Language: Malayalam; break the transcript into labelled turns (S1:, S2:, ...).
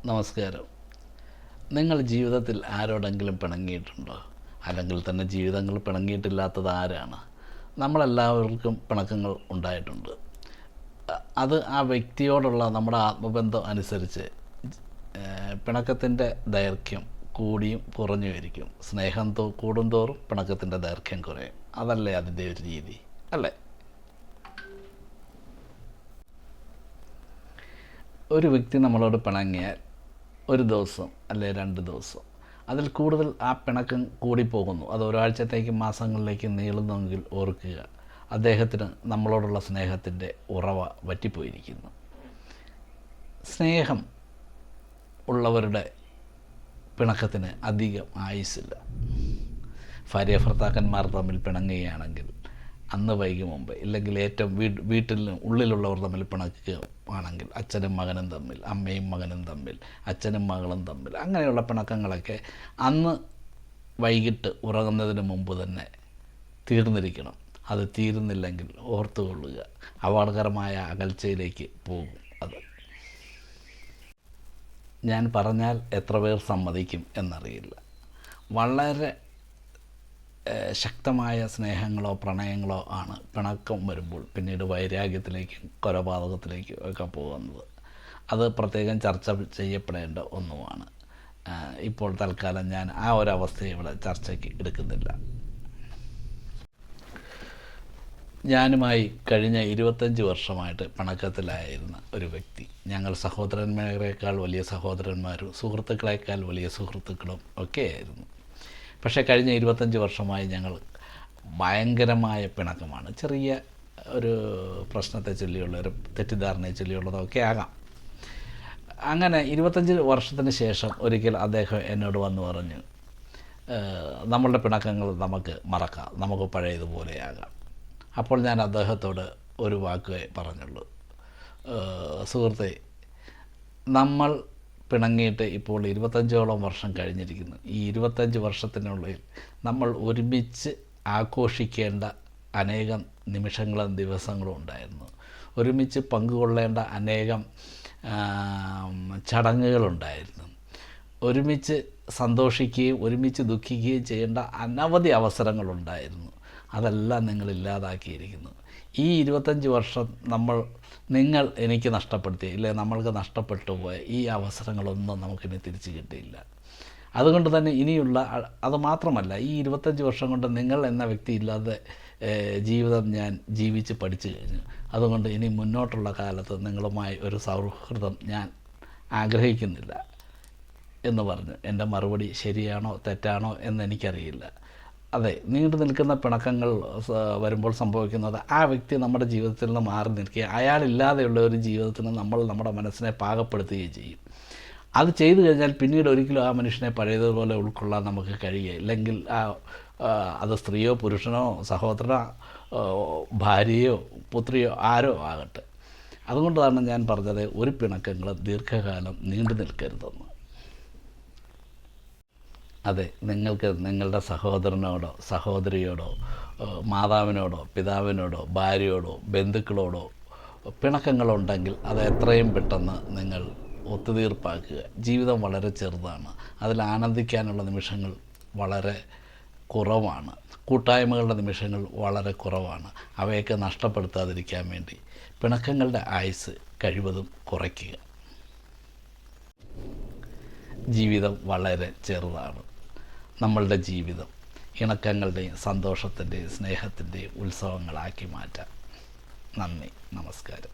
S1: നമസ്കാരം. നിങ്ങൾ ജീവിതത്തിൽ ആരോടെങ്കിലും പിണങ്ങിയിട്ടുണ്ടോ? അല്ലെങ്കിൽ തന്നെ ജീവിതങ്ങൾ പിണങ്ങിയിട്ടില്ലാത്തത് ആരാണ്? നമ്മളെല്ലാവർക്കും പിണക്കങ്ങൾ ഉണ്ടായിട്ടുണ്ട്. അത് ആ വ്യക്തിയോടുള്ള നമ്മുടെ ആത്മബന്ധം അനുസരിച്ച് പിണക്കത്തിൻ്റെ ദൈർഘ്യം കൂടിയും കുറഞ്ഞുമായിരിക്കും. സ്നേഹം കൂടുന്തോറും പിണക്കത്തിൻ്റെ ദൈർഘ്യം കുറയും. അതല്ലേ അതിൻ്റെ ഒരു രീതി, അല്ലേ? ഒരു വ്യക്തി നമ്മളോട് പിണങ്ങിയാൽ ഒരു ദിവസം അല്ലെ 2 ദിവസം അതിൽ കൂടുതൽ ആ പിണക്കം കൂടിപ്പോകുന്നു, അത് ഒരാഴ്ചത്തേക്കും മാസങ്ങളിലേക്കും നീളുന്നെങ്കിൽ ഓർക്കുക, അദ്ദേഹത്തിന് നമ്മളോടുള്ള സ്നേഹത്തിൻ്റെ ഉറവ വറ്റിപ്പോയിരിക്കുന്നു. സ്നേഹം ഉള്ളവരുടെ പിണക്കത്തിന് അധികം ആയുസ്സില്ല. ഭാര്യ ഭർത്താക്കന്മാർ തമ്മിൽ പിണങ്ങുകയാണെങ്കിൽ അന്ന് വൈകി മുമ്പ്, ഇല്ലെങ്കിൽ ഏറ്റവും വീട്ടിൽ ഉള്ളിലുള്ളവർ തമ്മിൽ പിണക്കുകയാണെങ്കിൽ അച്ഛനും മകനും തമ്മിൽ, അമ്മയും മകനും തമ്മിൽ, അച്ഛനും മകളും തമ്മിൽ, അങ്ങനെയുള്ള പിണക്കങ്ങളൊക്കെ അന്ന് വൈകിട്ട് ഉറങ്ങുന്നതിന് മുമ്പ് തന്നെ തീർന്നിരിക്കണം. അത് തീരുന്നില്ലെങ്കിൽ ഓർത്തുകൊള്ളുക, അപകടകരമായ അകൽച്ചയിലേക്ക് പോകും. അത് ഞാൻ പറഞ്ഞാൽ എത്ര പേർ സമ്മതിക്കും എന്നറിയില്ല. വളരെ ശക്തമായ സ്നേഹങ്ങളോ പ്രണയങ്ങളോ ആണ് പിണക്കം വരുമ്പോൾ പിന്നീട് വൈരാഗ്യത്തിലേക്കും കൊലപാതകത്തിലേക്കും ഒക്കെ പോകുന്നത്. അത് പ്രത്യേകം ചർച്ച ചെയ്യപ്പെടേണ്ട ഒന്നുമാണ്. ഇപ്പോൾ തൽക്കാലം ഞാൻ ആ ഒരവസ്ഥയെ ഇവിടെ ചർച്ചയ്ക്ക് എടുക്കുന്നില്ല. ഞാനുമായി കഴിഞ്ഞ 25 വർഷമായിട്ട് പിണക്കത്തിലായിരുന്ന ഒരു വ്യക്തി. ഞങ്ങൾ സഹോദരന്മാരെക്കാൾ വലിയ സഹോദരന്മാരും സുഹൃത്തുക്കളെക്കാൾ വലിയ സുഹൃത്തുക്കളും ഒക്കെ ആയിരുന്നു. പക്ഷേ കഴിഞ്ഞ 25 വർഷമായി ഞങ്ങൾ ഭയങ്കരമായ പിണക്കമാണ്. ചെറിയ ഒരു പ്രശ്നത്തെ ചൊല്ലിയുള്ള ഒരു തെറ്റിദ്ധാരണയെ ചൊല്ലിയുള്ളതൊക്കെ ആകാം. അങ്ങനെ 25 വർഷത്തിന് ശേഷം ഒരിക്കൽ അദ്ദേഹം എന്നോട് വന്ന് പറഞ്ഞു, നമ്മളുടെ പിണക്കങ്ങൾ നമുക്ക് മറക്കാം, നമുക്ക് പഴയതുപോലെയാകാം. അപ്പോൾ ഞാൻ അദ്ദേഹത്തോട് ഒരു വാക്ക് പറഞ്ഞുള്ളൂ, സുഹൃത്തെ, നമ്മൾ പിണങ്ങിയിട്ട് ഇപ്പോൾ 25ഓളം വർഷം കഴിഞ്ഞിരിക്കുന്നു. ഈ 25 വർഷത്തിനുള്ളിൽ നമ്മൾ ഒരുമിച്ച് ആഘോഷിക്കേണ്ട അനേകം നിമിഷങ്ങളും ദിവസങ്ങളും ഉണ്ടായിരുന്നു. ഒരുമിച്ച് പങ്കുകൊള്ളേണ്ട അനേകം ചടങ്ങുകളുണ്ടായിരുന്നു. ഒരുമിച്ച് സന്തോഷിക്കുകയും ഒരുമിച്ച് ദുഃഖിക്കുകയും ചെയ്യേണ്ട അനവധി അവസരങ്ങളുണ്ടായിരുന്നു. അതെല്ലാം നിങ്ങൾ ഇല്ലാതാക്കിയിരിക്കുന്നു. ഈ 25 വർഷം നിങ്ങൾ എനിക്ക് നഷ്ടപ്പെടുത്തി, ഇല്ലേ, നമ്മൾക്ക് നഷ്ടപ്പെട്ടു പോയ ഈ അവസരങ്ങളൊന്നും നമുക്കിനി തിരിച്ചു കിട്ടിയില്ല. അതുകൊണ്ട് തന്നെ ഇനിയുള്ള, അത് മാത്രമല്ല, ഈ 25 വർഷം കൊണ്ട് നിങ്ങൾ എന്ന വ്യക്തി ഇല്ലാതെ ജീവിതം ഞാൻ ജീവിച്ച് പഠിച്ചു കഴിഞ്ഞു. അതുകൊണ്ട് ഇനി മുന്നോട്ടുള്ള കാലത്ത് നിങ്ങളുമായി ഒരു സൗഹൃദം ഞാൻ ആഗ്രഹിക്കുന്നില്ല എന്ന് പറഞ്ഞു. എൻ്റെ മറുപടി ശരിയാണോ തെറ്റാണോ എന്നെനിക്കറിയില്ല. അതെ, നീണ്ടു നിൽക്കുന്ന പിണക്കങ്ങൾ വരുമ്പോൾ സംഭവിക്കുന്നത് ആ വ്യക്തി നമ്മുടെ ജീവിതത്തിൽ നിന്ന് മാറി നിൽക്കുക, അയാളില്ലാതെയുള്ള ഒരു ജീവിതത്തിന് നമ്മൾ നമ്മുടെ മനസ്സിനെ പാകപ്പെടുത്തുകയും ചെയ്യും. അത് ചെയ്തു കഴിഞ്ഞാൽ പിന്നീട് ഒരിക്കലും ആ മനുഷ്യനെ പഴയതുപോലെ ഉൾക്കൊള്ളാൻ നമുക്ക് കഴിയുക. ഇല്ലെങ്കിൽ അത് സ്ത്രീയോ പുരുഷനോ സഹോദരനോ ഭാര്യയോ പുത്രിയോ ആരോ ആകട്ടെ. അതുകൊണ്ടാണ് ഞാൻ പറഞ്ഞത്, ഒരു പിണക്കങ്ങൾ ദീർഘകാലം നീണ്ടു നിൽക്കരുതെന്ന്. അതെ, നിങ്ങൾക്ക് നിങ്ങളുടെ സഹോദരനോടോ സഹോദരിയോടോ മാതാവിനോടോ പിതാവിനോടോ ഭാര്യയോടോ ബന്ധുക്കളോടോ പിണക്കങ്ങളുണ്ടെങ്കിൽ അത് എത്രയും പെട്ടെന്ന് നിങ്ങൾ ഒത്തുതീർപ്പാക്കുക. ജീവിതം വളരെ ചെറുതാണ്, അതിൽ ആനന്ദിക്കാനുള്ള നിമിഷങ്ങൾ വളരെ കുറവാണ്, കൂട്ടായ്മകളുടെ നിമിഷങ്ങൾ വളരെ കുറവാണ്. അവയൊക്കെ നഷ്ടപ്പെടുത്താതിരിക്കാൻ വേണ്ടി പിണക്കങ്ങളുടെ ആയുസ് കഴിവതും കുറയ്ക്കുക. ജീവിതം വളരെ ചെറുതാണ്. നമ്മളുടെ ജീവിതം ഇണക്കങ്ങളുടെയും സന്തോഷത്തിൻ്റെയും സ്നേഹത്തിൻ്റെയും ഉത്സവങ്ങളാക്കി മാറ്റാം. നന്ദി, നമസ്കാരം.